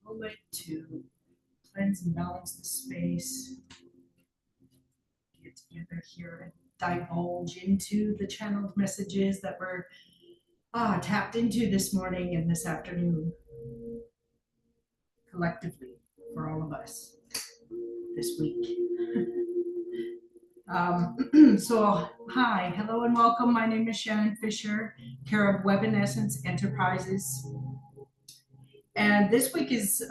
moment to cleanse and balance the space, get together here and divulge into the channeled messages that were tapped into this morning and this afternoon, collectively, for all of us this week. So hi, hello and welcome. My name is Shannon Fisher, care of Web in Essence Enterprises. And this week is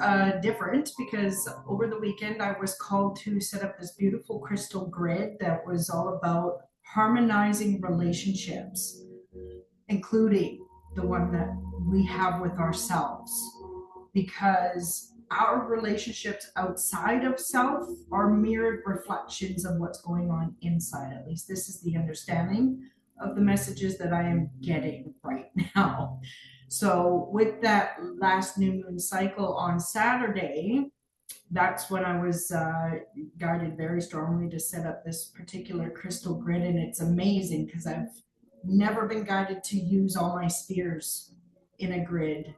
different because over the weekend I was called to set up this beautiful crystal grid that was all about harmonizing relationships, including the one that we have with ourselves, because our relationships outside of self are mirrored reflections of what's going on inside. At least this is the understanding of the messages that I am getting right now. So with that last new moon cycle on Saturday, that's when I was guided very strongly to set up this particular crystal grid. And it's amazing because I've never been guided to use all my spheres in a grid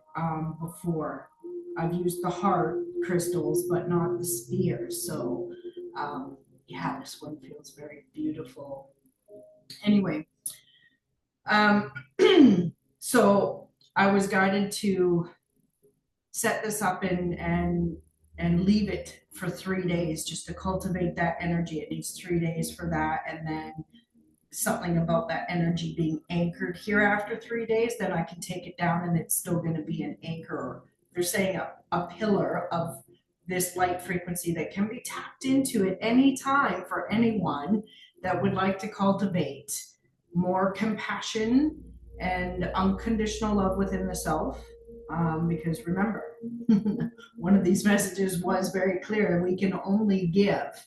before. I've used the heart crystals, but not the spheres. So yeah, this one feels very beautiful. Anyway, so I was guided to set this up and leave it for 3 days just to cultivate that energy. It needs 3 days for that, and then something about that energy being anchored here after 3 days, then I can take it down and it's still going to be an anchor. They're saying a pillar of this light frequency that can be tapped into at any time for anyone that would like to cultivate more compassion and unconditional love within the self. Because remember, one of these messages was very clear. We can only give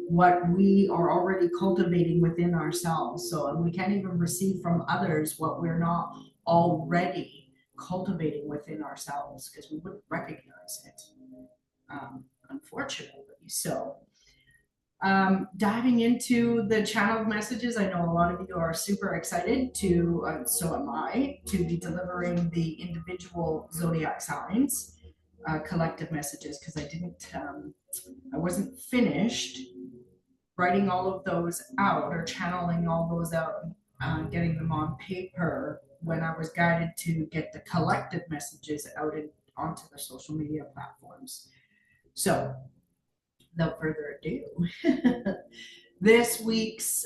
what we are already cultivating within ourselves. So, and we can't even receive from others what we're not already cultivating within ourselves, because we wouldn't recognize it, unfortunately. So diving into the channeled messages, I know a lot of you are super excited to, so am I, to be delivering the individual zodiac signs collective messages, because I wasn't finished writing all of those out or channeling all those out, getting them on paper when I was guided to get the collective messages out onto the social media platforms. So without further ado, this week's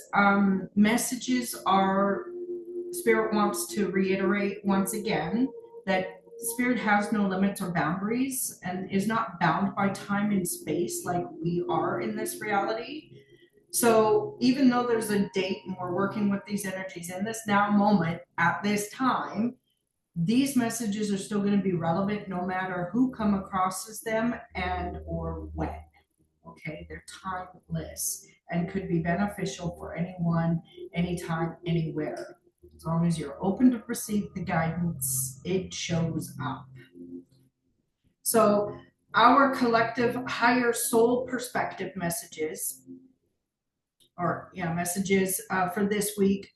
messages are, Spirit wants to reiterate once again that Spirit has no limits or boundaries and is not bound by time and space like we are in this reality. So even though there's a date and we're working with these energies in this now moment at this time, these messages are still going to be relevant no matter who come across them and or when. Okay, they're timeless and could be beneficial for anyone, anytime, anywhere. As long as you're open to receive the guidance, it shows up. So our collective higher soul perspective messages, messages for this week.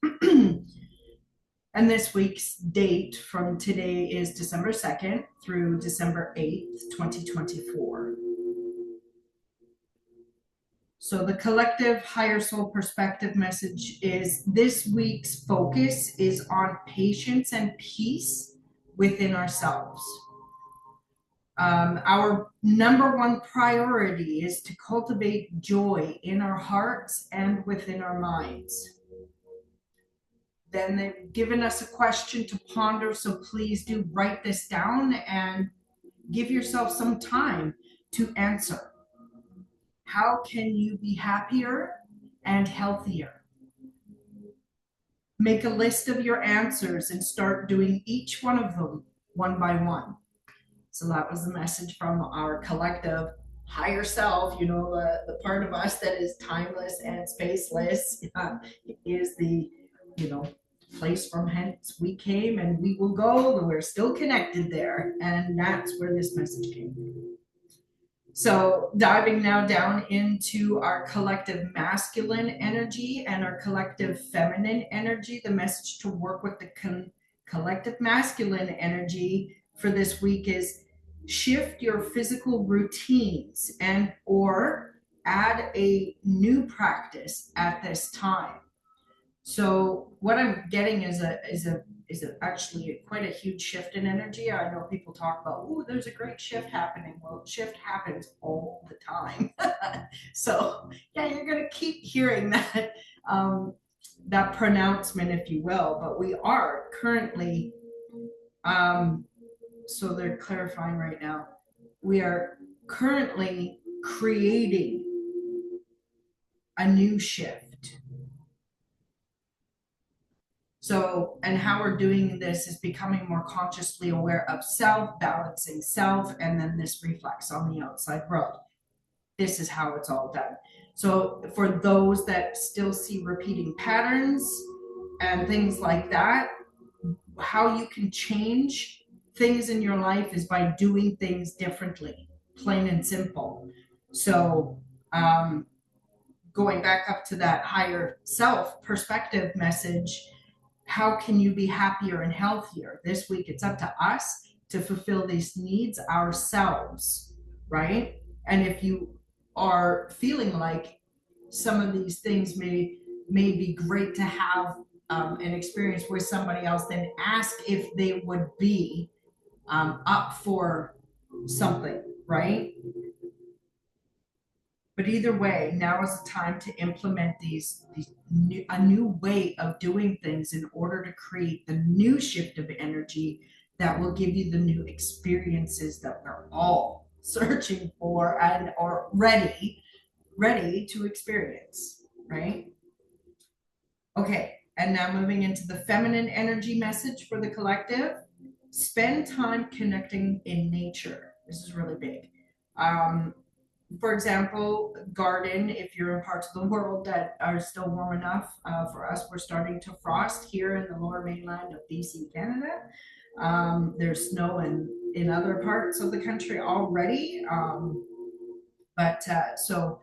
And this week's date from today is December 2nd through December 8th, 2024. So the collective higher soul perspective message is this week's focus is on patience and peace within ourselves. Our number one priority is to cultivate joy in our hearts and within our minds. Then they've given us a question to ponder, so please do write this down and give yourself some time to answer. How can you be happier and healthier? Make a list of your answers and start doing each one of them one by one. So that was the message from our collective higher self, the part of us that is timeless and spaceless, is the, place from hence we came and we will go. We're still connected there. And that's where this message came from. So diving now down into our collective masculine energy and our collective feminine energy, the message to work with the collective masculine energy for this week is shift your physical routines and or add a new practice at this time. So what I'm getting is actually quite a huge shift in energy. I know people talk about, oh, there's a great shift happening. Well, shift happens all the time. So yeah, you're gonna keep hearing that that pronouncement, if you will. But we are currently, so they're clarifying right now. We are currently creating a new shift. So, and how we're doing this is becoming more consciously aware of self, balancing self, and then this reflects on the outside world. This is how it's all done. So, for those that still see repeating patterns and things like that, how you can change things in your life is by doing things differently, plain and simple. So, going back up to that higher self perspective message, how can you be happier and healthier? This week, it's up to us to fulfill these needs ourselves, right? And if you are feeling like some of these things may be great to have an experience with somebody else, then ask if they would be up for something, right? But either way, now is the time to implement a new way of doing things in order to create the new shift of energy that will give you the new experiences that we're all searching for and are ready to experience, right? Okay, and now moving into the feminine energy message for the collective. Spend time connecting in nature. This is really big. For example, garden, if you're in parts of the world that are still warm enough. For us, we're starting to frost here in the lower mainland of BC, Canada. There's snow in other parts of the country already. So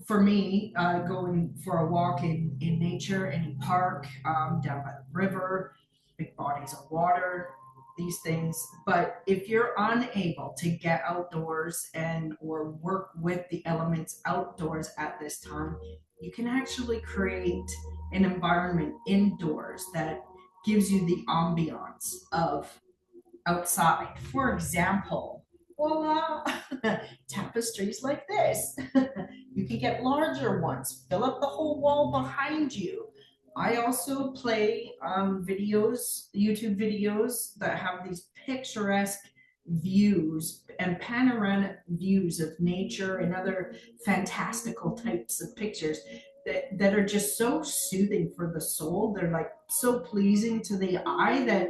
for me, going for a walk in nature, any park, down by the river, big bodies of water, these things. But if you're unable to get outdoors and or work with the elements outdoors at this time, you can actually create an environment indoors that gives you the ambiance of outside. For example, voila, tapestries like this. You can get larger ones, fill up the whole wall behind you. I also play videos, YouTube videos that have these picturesque views and panoramic views of nature and other fantastical types of pictures that are just so soothing for the soul. They're like so pleasing to the eye that,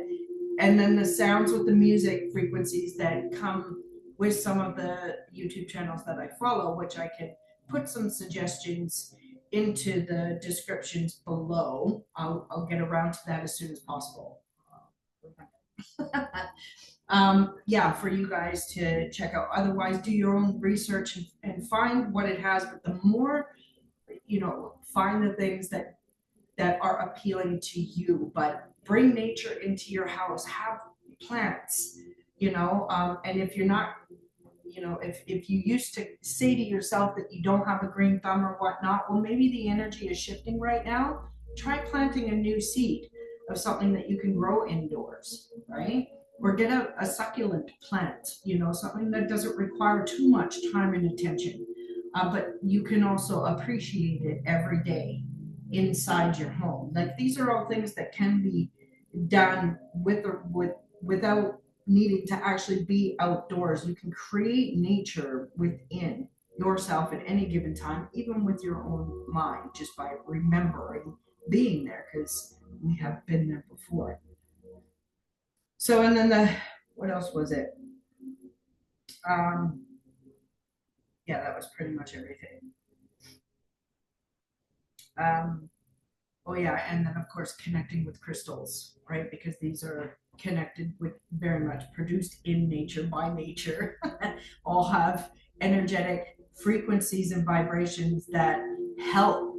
and then the sounds with the music frequencies that come with some of the YouTube channels that I follow, which I can put some suggestions into the descriptions below. I'll get around to that as soon as possible. Yeah, for you guys to check out. Otherwise, do your own research and find what it has. But the more, find the things that are appealing to you. But bring nature into your house. Have plants. And if you're not, if you used to say to yourself that you don't have a green thumb or whatnot, well, maybe the energy is shifting right now. Try planting a new seed of something that you can grow indoors, right? Or get a succulent plant, something that doesn't require too much time and attention. But you can also appreciate it every day inside your home. Like these are all things that can be done without needing to actually be outdoors. You can create nature within yourself at any given time, even with your own mind, just by remembering being there, because we have been there before. So, and then what else was it? Yeah, that was pretty much everything. Oh yeah, and then of course connecting with crystals, right? Because these are connected with, very much produced in nature by nature, all have energetic frequencies and vibrations that help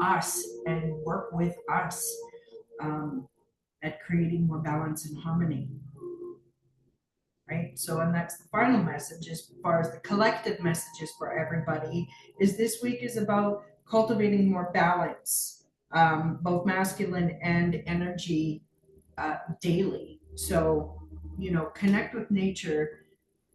us and work with us at creating more balance and harmony. right? So, and that's the final message as far as the collective messages for everybody is this week is about cultivating more balance, both masculine and energy daily. So, connect with nature.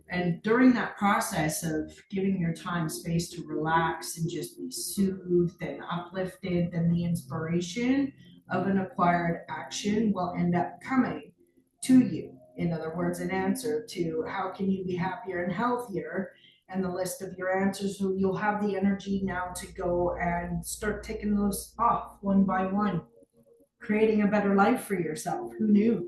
And during that process of giving your time space to relax and just be soothed and uplifted, then the inspiration of an acquired action will end up coming to you. In other words, an answer to how can you be happier and healthier, and the list of your answers. So you'll have the energy now to go and start ticking those off one by one, creating a better life for yourself. Who knew?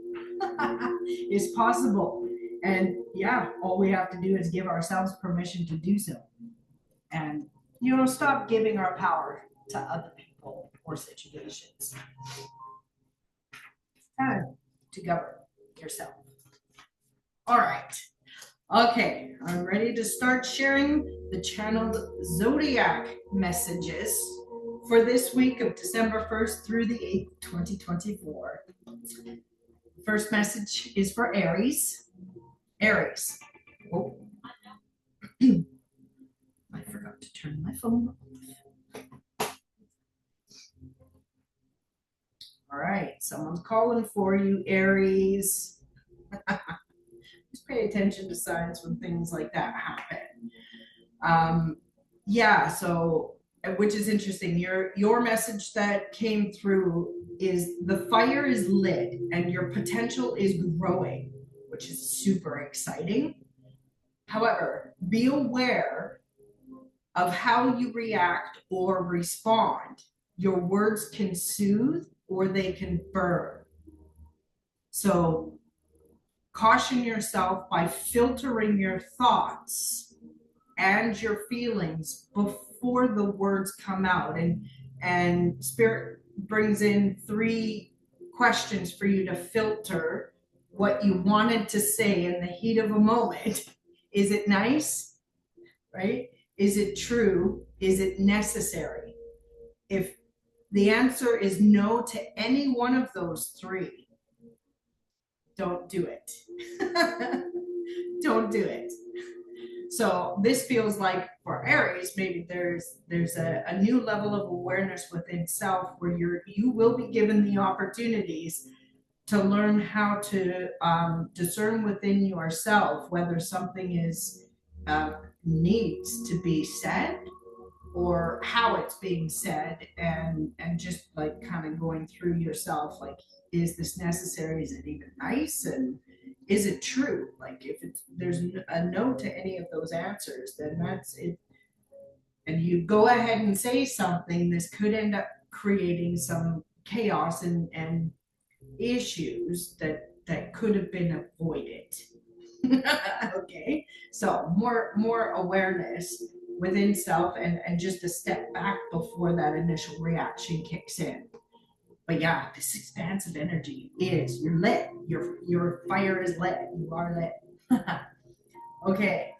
It's possible. And yeah, all we have to do is give ourselves permission to do so. And, stop giving our power to other people or situations. Time to govern yourself. All right. Okay, I'm ready to start sharing the channeled Zodiac messages for this week of December 1st through the 8th, 2024. First message is for Aries. Aries. Oh, I forgot to turn my phone off. All right, someone's calling for you, Aries. Just pay attention to signs when things like that happen. Yeah, so which is interesting. Your message that came through is the fire is lit and your potential is growing, which is super exciting. However, be aware of how you react or respond. Your words can soothe or they can burn. So caution yourself by filtering your thoughts and your feelings before the words come out. And Spirit brings in 3 questions for you to filter what you wanted to say in the heat of a moment. Is it nice? Right? Is it true? Is it necessary? If the answer is no to any one of those 3, don't do it. Don't do it. So this feels like for Aries, maybe there's a new level of awareness within self where you will be given the opportunities to learn how to discern within yourself whether something is needs to be said or how it's being said, and just like kind of going through yourself, like, is this necessary? Is it even nice? And is it true? Like, if there's a no to any of those answers, then that's it. And you go ahead and say something, this could end up creating some chaos and issues that could have been avoided. Okay, so more awareness within self, and just a step back before that initial reaction kicks in. But yeah, this expansive energy is, you're lit. Your fire is lit. You are lit. Okay,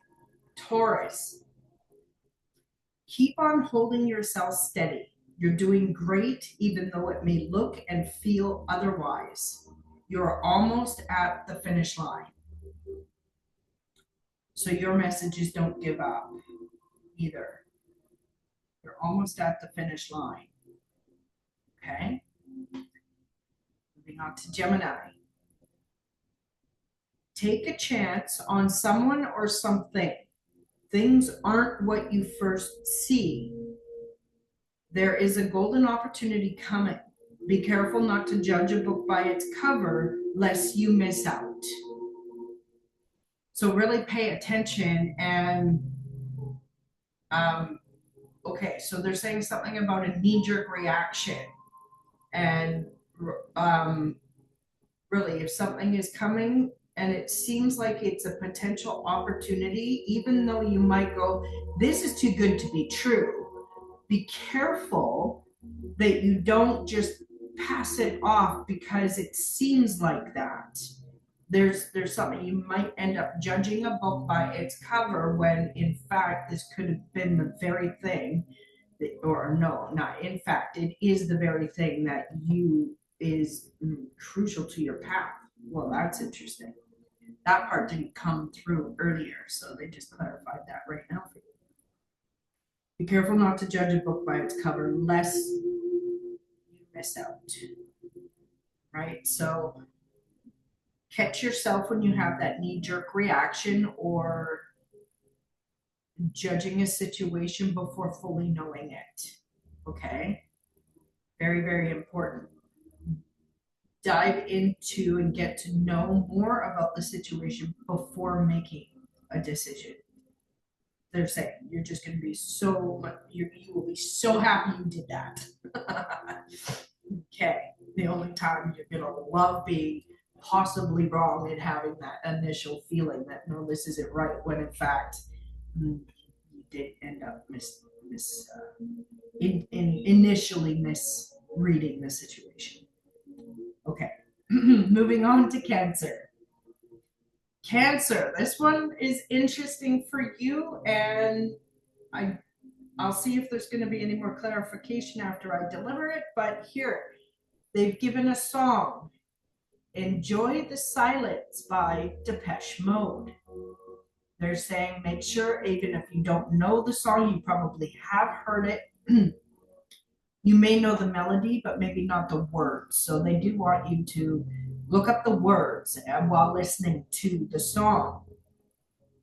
Taurus. Keep on holding yourself steady. You're doing great, even though it may look and feel otherwise. You're almost at the finish line. So your message is don't give up either. You're almost at the finish line. Okay? Moving on to Gemini. Take a chance on someone or something. Things aren't what you first see. There is a golden opportunity coming. Be careful not to judge a book by its cover, lest you miss out. So really pay attention. And okay, so they're saying something about a knee-jerk reaction. And really, if something is coming and it seems like it's a potential opportunity, even though you might go, this is too good to be true, be careful that you don't just pass it off because it seems like that. There's something, you might end up judging a book by its cover when in fact this could have been the very thing that, or no, not in fact, it is the very thing that is crucial to your path. Well, that's interesting. That part didn't come through earlier, so they just clarified that right now for you. Be careful not to judge a book by its cover, lest you miss out, right? So catch yourself when you have that knee-jerk reaction or judging a situation before fully knowing it, okay? Very, very important. Dive into and get to know more about the situation before making a decision. They're saying you're just going to be you will be so happy you did that. Okay, the only time you're going to love being possibly wrong and having that initial feeling that no, this isn't right, when in fact you did end up initially misreading the situation. Okay, moving on to Cancer. Cancer, this one is interesting for you, and I'll see if there's going to be any more clarification after I deliver it, but here, they've given a song, Enjoy the Silence by Depeche Mode. They're saying make sure, even if you don't know the song, you probably have heard it. You may know the melody, but maybe not the words. So they do want you to look up the words while listening to the song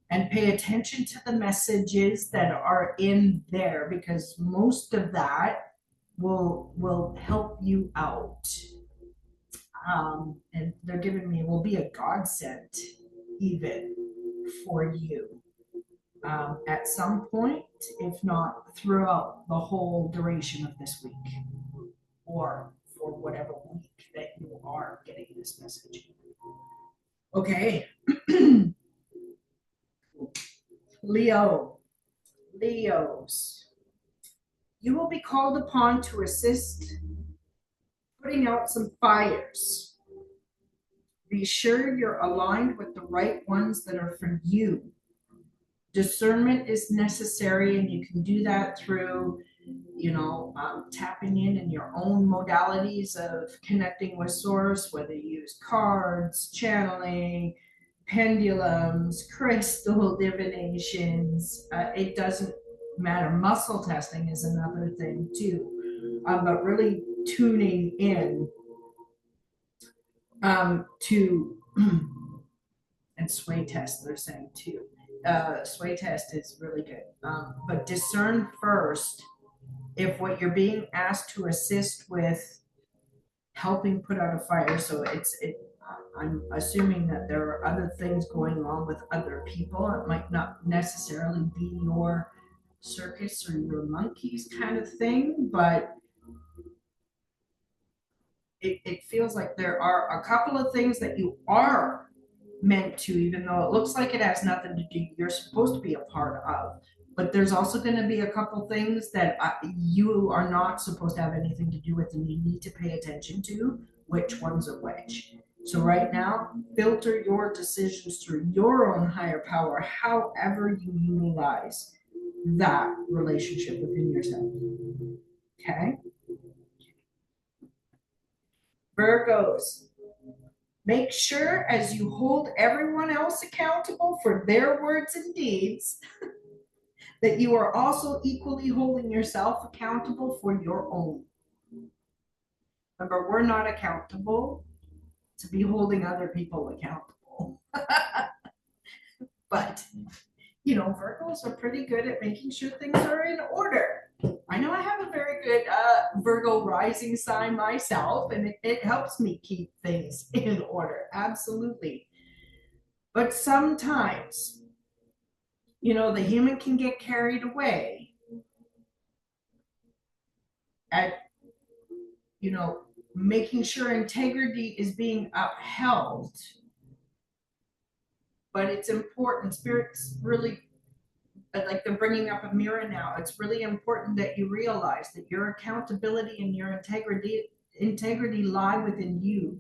and pay attention to the messages that are in there, because most of that will help you out. And they're giving me will be a godsend even for you at some point, if not throughout the whole duration of this week, or for whatever week that you are getting this message. Okay. Leos. You will be called upon to assist putting out some fires. Be sure you're aligned with the right ones that are for you. Discernment is necessary, and you can do that through, tapping in your own modalities of connecting with source, whether you use cards, channeling, pendulums, crystal divinations. It doesn't matter. Muscle testing is another thing too, but really tuning in to and sway test, they're saying too. Sway test is really good, but discern first if what you're being asked to assist with helping put out a fire. So I'm assuming that there are other things going on with other people. It might not necessarily be your circus or your monkeys kind of thing, but it feels like there are a couple of things that you are meant to, even though it looks like it has nothing to do, you're supposed to be a part of. But there's also going to be a couple things that you are not supposed to have anything to do with, and you need to pay attention to which ones are which. So right now, filter your decisions through your own higher power, however you utilize that relationship within yourself. Okay? Virgos. Make sure as you hold everyone else accountable for their words and deeds, that you are also equally holding yourself accountable for your own. Remember, we're not accountable to be holding other people accountable. But, Virgos are pretty good at making sure things are in order. I know I have a very good Virgo rising sign myself, and it helps me keep things in order. Absolutely. But sometimes, the human can get carried away at, making sure integrity is being upheld. But it's important. Spirit's really, like they're bringing up a mirror now. It's really important that you realize that your accountability and your integrity lie within you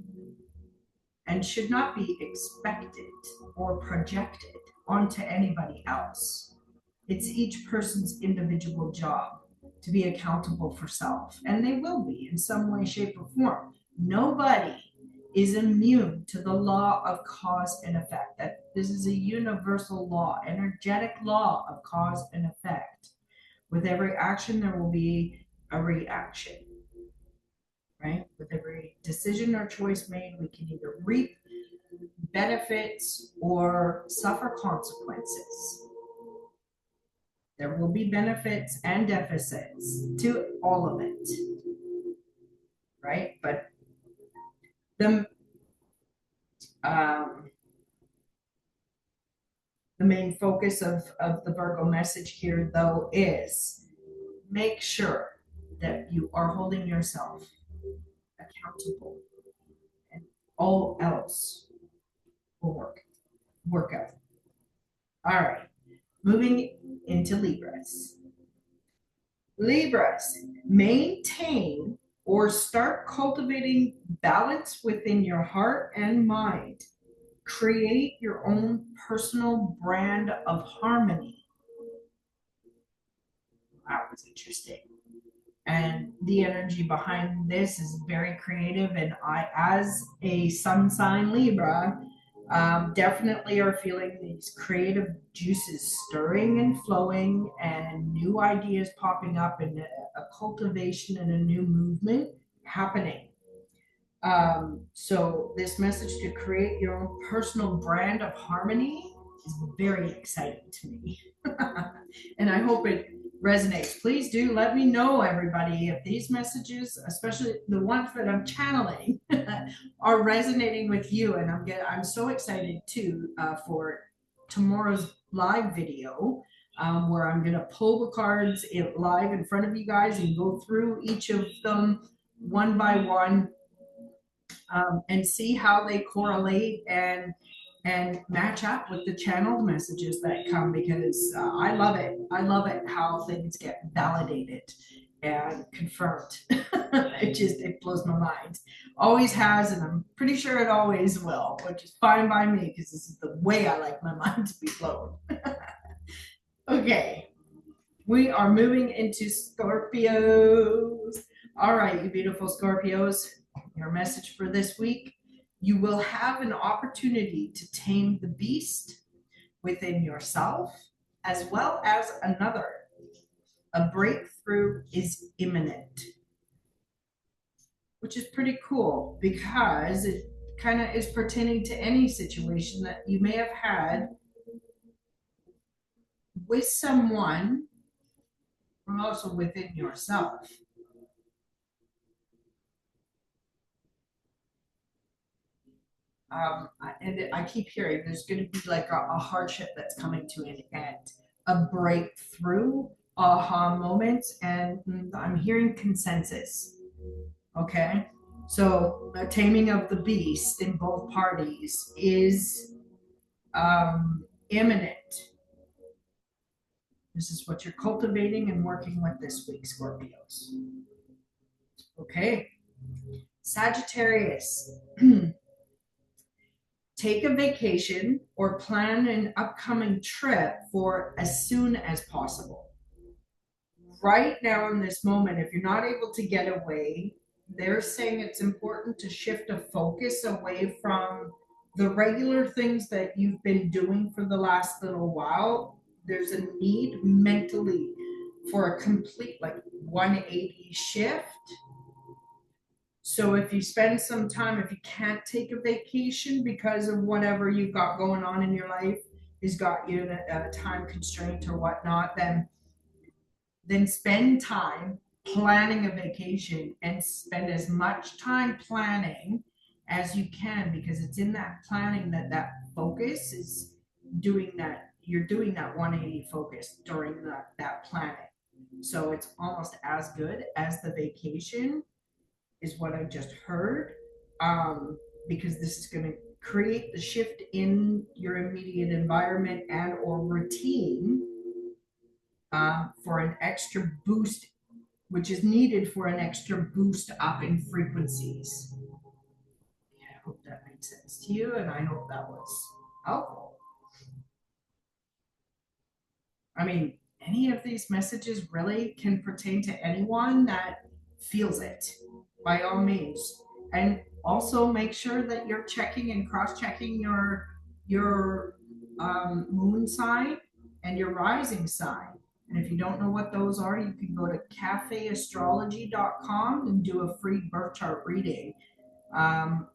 and should not be expected or projected onto anybody else. It's each person's individual job to be accountable for self, and they will be in some way, shape, or form. Nobody is immune to the law of cause and effect. That this is a universal law, energetic law of cause and effect. With every action, there will be a reaction, right? With every decision or choice made, we can either reap benefits or suffer consequences. There will be benefits and deficits to all of it, right? But the um, the main focus of the Virgo message here, though, is make sure that you are holding yourself accountable, and all else will work out. All right, moving into Libras. Libras, maintain or start cultivating balance within your heart and mind. Create your own personal brand of harmony. That was interesting. And the energy behind this is very creative. And I, as a sun sign Libra, definitely are feeling these creative juices stirring and flowing, and new ideas popping up, and a cultivation and a new movement happening. So this message to create your own personal brand of harmony is very exciting to me. And I hope it resonates. Please do let me know, everybody, if these messages, especially the ones that I'm channeling, are resonating with you. And I'm so excited too for tomorrow's live video, where I'm going to pull the cards live in front of you guys and go through each of them one by one, and see how they correlate and match up with the channeled messages that come, because I love it. I love it how things get validated and confirmed. It blows my mind. Always has, and I'm pretty sure it always will, which is fine by me because this is the way I like my mind to be blown. Okay, we are moving into Scorpios. All right, you beautiful Scorpios, your message for this week: you will have an opportunity to tame the beast within yourself as well as another. A breakthrough is imminent, which is pretty cool because it kind of is pertaining to any situation that you may have had with someone, or also within yourself. And I keep hearing there's going to be like a hardship that's coming to an end, a breakthrough, aha moments, and I'm hearing consensus. Okay, so the taming of the beast in both parties is imminent. This is what you're cultivating and working with this week, Scorpios. Okay, Sagittarius. Take a vacation or plan an upcoming trip for as soon as possible. Right now, in this moment, if you're not able to get away, they're saying it's important to shift a focus away from the regular things that you've been doing for the last little while. There's a need mentally for a complete, like, 180 shift. So if you spend some time, if you can't take a vacation because of whatever you've got going on in your life has got you in a time constraint or whatnot, then spend time planning a vacation, and spend as much time planning as you can, because it's in that planning that focus is doing that. You're doing that 180 focus during that planning. So it's almost as good as the vacation, is what I just heard, because this is going to create the shift in your immediate environment and or routine, for an extra boost, which is needed for an extra boost up in frequencies. Yeah, I hope that made sense to you, and I hope that was helpful. I mean, any of these messages really can pertain to anyone that feels it, by all means. And also make sure that you're checking and cross-checking your moon sign and your rising sign. And if you don't know what those are, you can go to cafeastrology.com and do a free birth chart reading.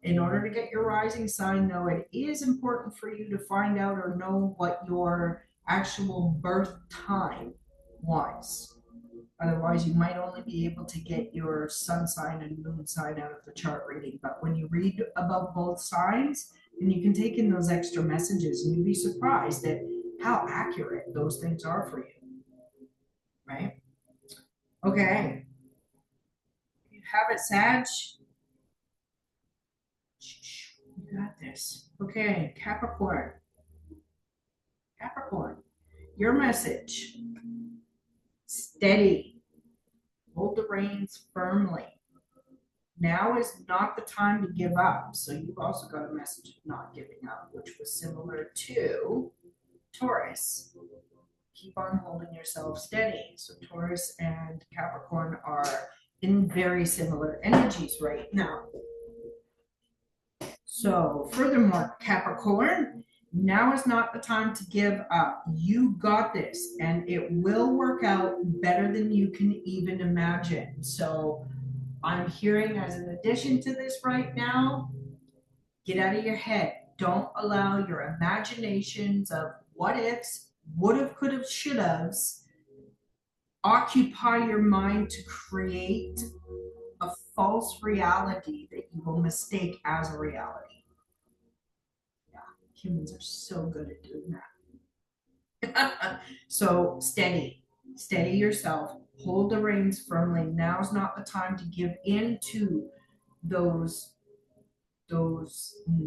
In order to get your rising sign, though, it is important for you to find out or know what your actual birth time was. Otherwise, you might only be able to get your sun sign and moon sign out of the chart reading. But when you read about both signs, then you can take in those extra messages, and you'd be surprised at how accurate those things are for you. Right? Okay. You have it, Sag. You got this. Okay, Capricorn. Capricorn, your message. Steady. Hold the reins firmly. Now is not the time to give up. So you've also got a message of not giving up, which was similar to Taurus. Keep on holding yourself steady. So Taurus and Capricorn are in very similar energies right now. So furthermore, Capricorn, now is not the time to give up. You got this, and it will work out better than you can even imagine. So I'm hearing, as an addition to this right now, get out of your head. Don't allow your imaginations of what ifs, would have, could have, should have's occupy your mind to create a false reality that you will mistake as a reality. Yeah, humans are so good at doing that. So steady yourself, hold the reins firmly. Now's not the time to give in to those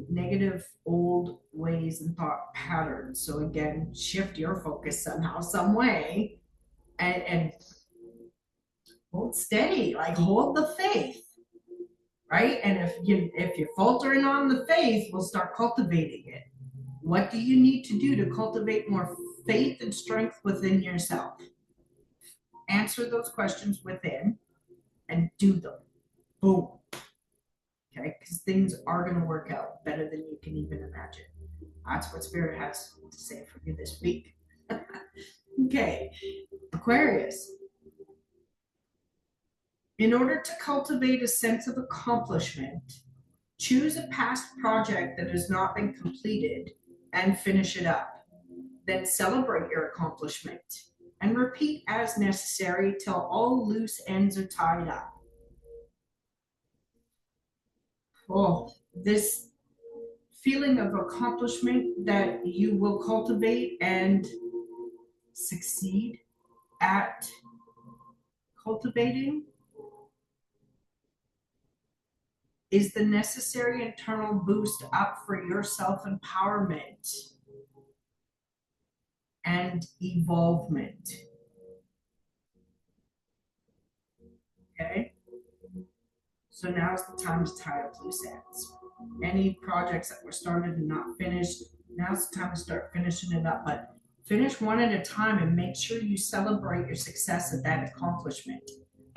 negative old ways and thought patterns. So again, shift your focus somehow, some way, and hold steady, like hold the faith, right? And if you're faltering on the faith, we'll start cultivating it. What do you need to do to cultivate more faith and strength within yourself? Answer those questions within and do them. Boom. Okay, because things are going to work out better than you can even imagine. That's what Spirit has to say for you this week. Okay, Aquarius. In order to cultivate a sense of accomplishment, choose a past project that has not been completed and finish it up. Then celebrate your accomplishment and repeat as necessary till all loose ends are tied up. Oh, this feeling of accomplishment that you will cultivate and succeed at cultivating is the necessary internal boost up for your self-empowerment and evolvement. Okay? So now's the time to tie up loose ends. Any projects that were started and not finished, now's the time to start finishing it up. But finish one at a time and make sure you celebrate your success at that accomplishment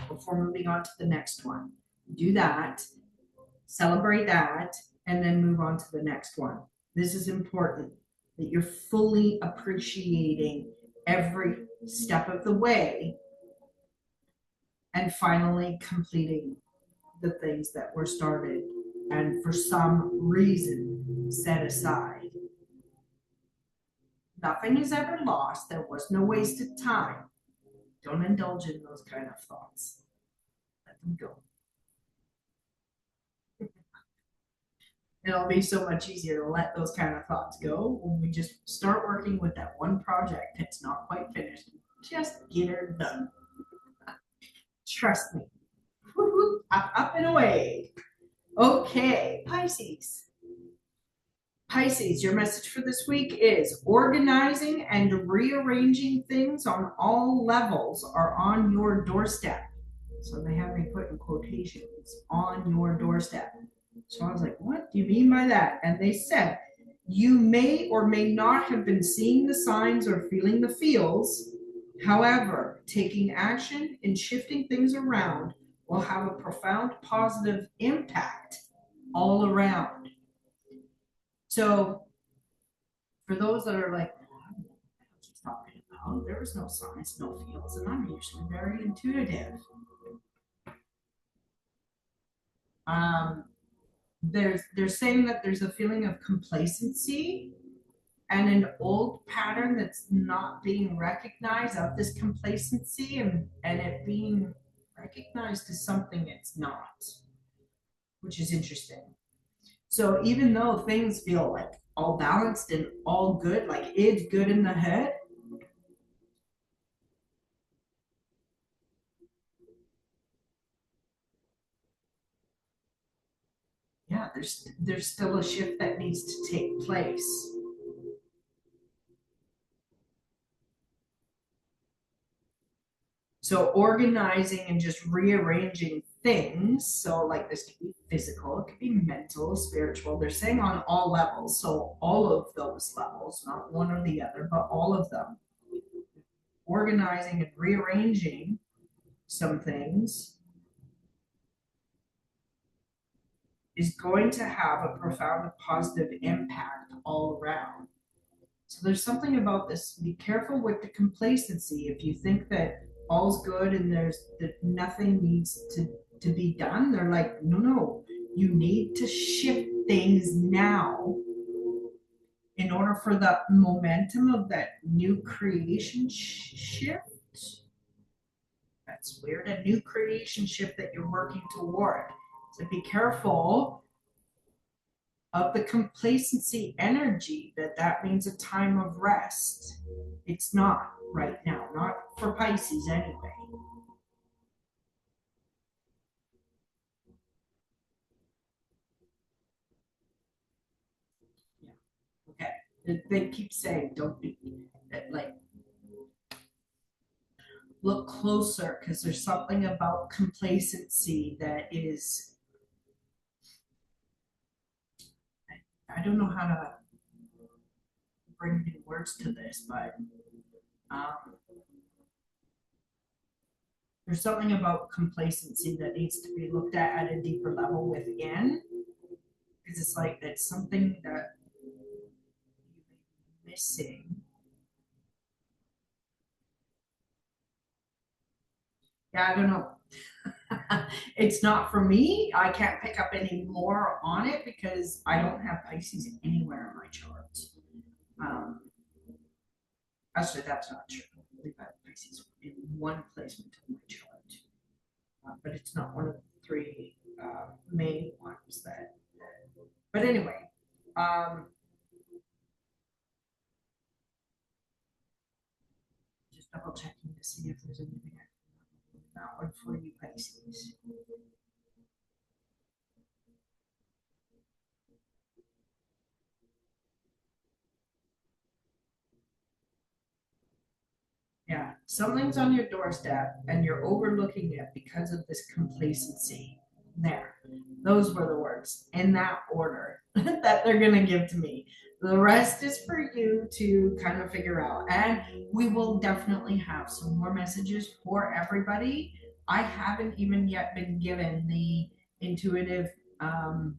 before moving on to the next one. Do that, celebrate that, and then move on to the next one. This is important, that you're fully appreciating every step of the way and finally completing the things that were started and for some reason set aside. Nothing is ever lost. There was no wasted time. Don't indulge in those kind of thoughts. Let them go. It'll be so much easier to let those kind of thoughts go when we just start working with that one project that's not quite finished. Just get her done. Trust me. Up and away. Okay, Pisces. Pisces, your message for this week is organizing and rearranging things on all levels are on your doorstep. So they have me put in quotations, on your doorstep. So I was like, what do you mean by that? And they said, you may or may not have been seeing the signs or feeling the feels. However, taking action and shifting things around will have a profound positive impact all around. So for those that are like, she's talking about, there was no signs, no feels, and I'm usually very intuitive. Um, they're saying that there's a feeling of complacency and an old pattern that's not being recognized of this complacency, and it being recognized as something it's not, which is interesting. So even though things feel like all balanced and all good, like it's good in the head, yeah, there's still a shift that needs to take place. So organizing and just rearranging things. So like this could be physical, it could be mental, spiritual. They're saying on all levels. So all of those levels, not one or the other, but all of them. Organizing and rearranging some things is going to have a profound positive impact all around. So there's something about this. Be careful with the complacency. If you think that all's good and there's that nothing needs to be done, they're like, no, you need to shift things now in order for the momentum of that new creation shift. That's weird. A new creation shift that you're working toward. So be careful of the complacency energy that means a time of rest. It's not right now, not for Pisces anyway. Yeah. Okay. They keep saying don't be like look closer because there's something about complacency that is I don't know how to bring new words to this, but um, there's something about complacency that needs to be looked at a deeper level within because it's like that's something that you may be missing. Yeah, I don't know. It's not for me. I can't pick up any more on it because I don't have Pisces anywhere in my chart. Um, Actually, that's not true. I believe I have Pisces in one placement of my chart, but it's not one of the three main ones that. But anyway, um, just double checking to see if there's anything I can that one for you Pisces. Yeah, something's on your doorstep and you're overlooking it because of this complacency. There, those were the words in that order that they're going to give to me. The rest is for you to kind of figure out. And we will definitely have some more messages for everybody. I haven't even yet been given the intuitive um,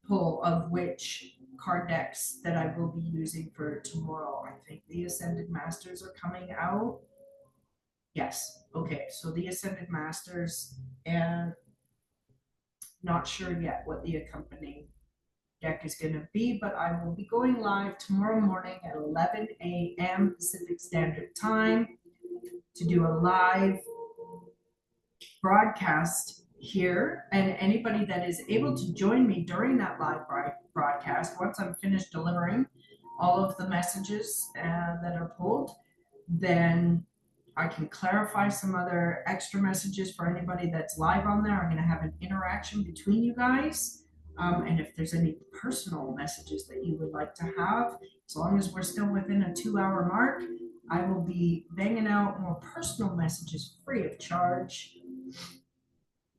pull of which card decks that I will be using for tomorrow. I think the Ascended Masters are coming out. Yes. Okay. So the Ascended Masters, and not sure yet what the accompanying deck is going to be, but I will be going live tomorrow morning at 11 a.m. Pacific Standard Time to do a live broadcast here. And anybody that is able to join me during that live broadcast, once I'm finished delivering all of the messages that are pulled, then I can clarify some other extra messages for anybody that's live on there. I'm going to have an interaction between you guys. And if there's any personal messages that you would like to have, as long as we're still within a 2-hour mark, I will be banging out more personal messages free of charge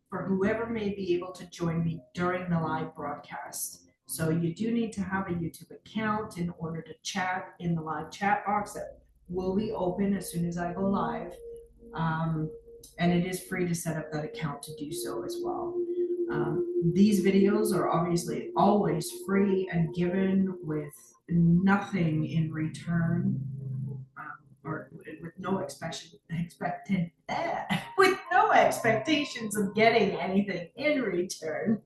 for whoever may be able to join me during the live broadcast. So you do need to have a YouTube account in order to chat in the live chat box that will be open as soon as I go live. Um, and it is free to set up that account to do so as well. These videos are obviously always free and given with nothing in return, or with no with no expectations of getting anything in return.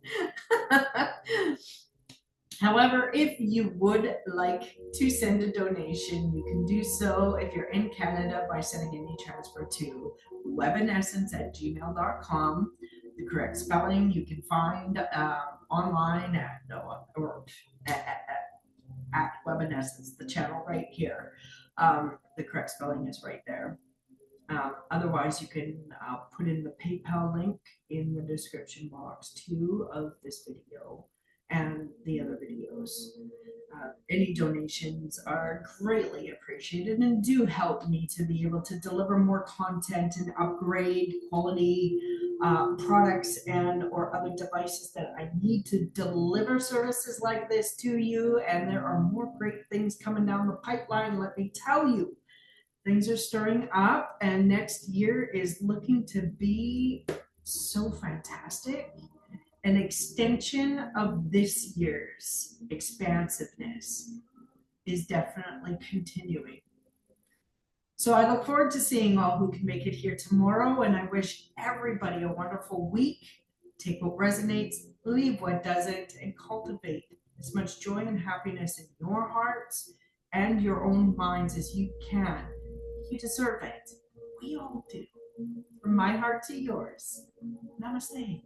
However, if you would like to send a donation, you can do so if you're in Canada by sending an e-transfer to webinescence@gmail.com. The correct spelling you can find online at Webinescence, the channel right here. The correct spelling is right there. Otherwise, you can put in the PayPal link in the description box too of this video and the other videos. Any donations are greatly appreciated and do help me to be able to deliver more content and upgrade quality products and or other devices that I need to deliver services like this to you. And there are more great things coming down the pipeline, let me tell you. Things are stirring up, and next year is looking to be so fantastic. An extension of this year's expansiveness is definitely continuing. So I look forward to seeing all who can make it here tomorrow, and I wish everybody a wonderful week. Take what resonates, leave what doesn't, and cultivate as much joy and happiness in your hearts and your own minds as you can. You deserve it. We all do. From my heart to yours. Namaste.